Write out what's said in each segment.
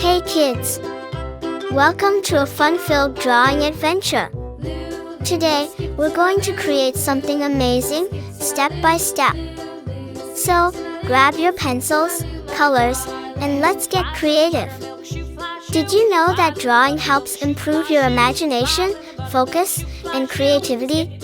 Hey kids! Welcome to a fun-filled drawing adventure. Today, we're going to create something amazing, step by step. So, grab your pencils, colors, and let's get creative. Did you know that drawing helps improve your imagination, focus, and creativity?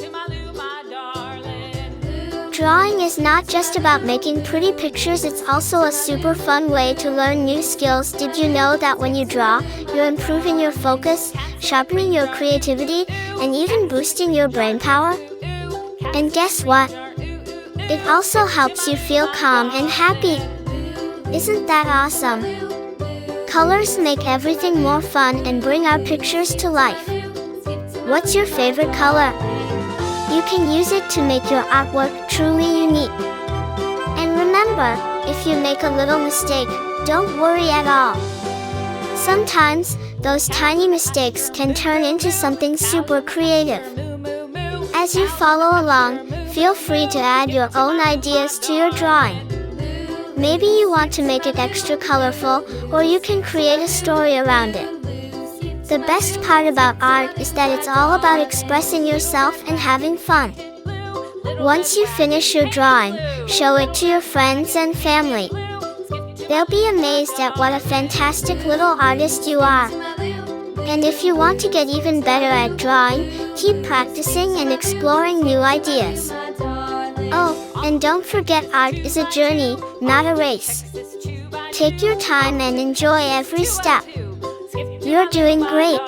Drawing is not just about making pretty pictures, it's also a super fun way to learn new skills. Did you know that when you draw, you're improving your focus, sharpening your creativity, and even boosting your brain power? And guess what? It also helps you feel calm and happy. Isn't that awesome? Colors make everything more fun and bring our pictures to life. What's your favorite color? You can use it to make your artwork truly unique. And remember, if you make a little mistake, don't worry at all. Sometimes, those tiny mistakes can turn into something super creative. As you follow along, feel free to add your own ideas to your drawing. Maybe you want to make it extra colorful, or you can create a story around it. The best part about art is that it's all about expressing yourself and having fun. Once you finish your drawing, show it to your friends and family. They'll be amazed at what a fantastic little artist you are. And if you want to get even better at drawing, keep practicing and exploring new ideas. Oh, and don't forget, art is a journey, not a race. Take your time and enjoy every step. You're doing great.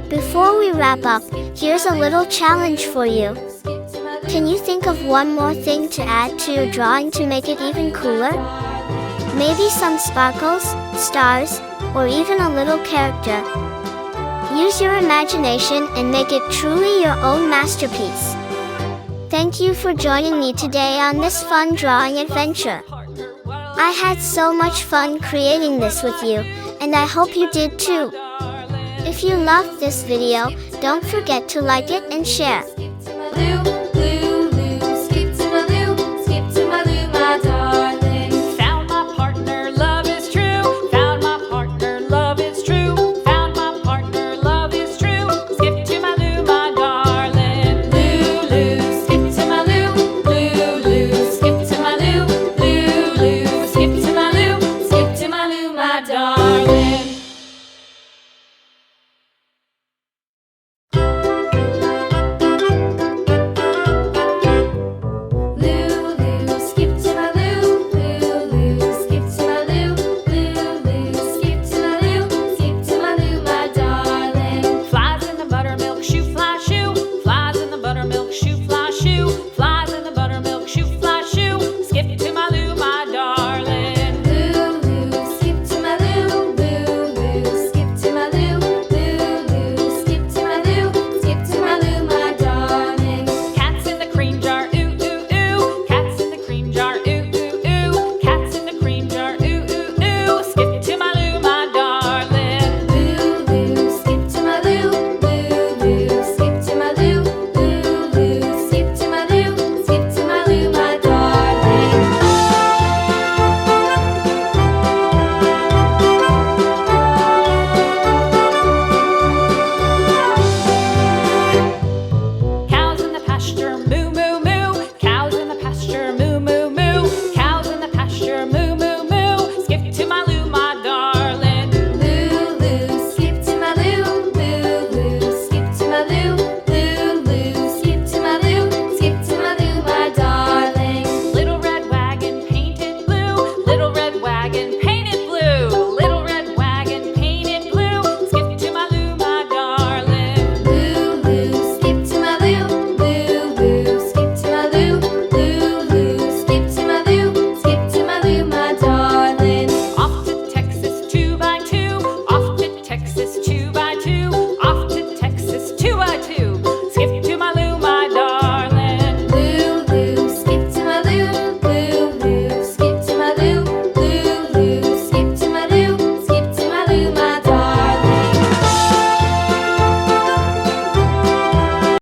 Before we wrap up, here's a little challenge for you. Can you think of one more thing to add to your drawing to make it even cooler? Maybe some sparkles, stars, or even a little character. Use your imagination and make it truly your own masterpiece. Thank you for joining me today on this fun drawing adventure. I had so much fun creating this with you, and I hope you did too. If you loved this video, don't forget to like it and share.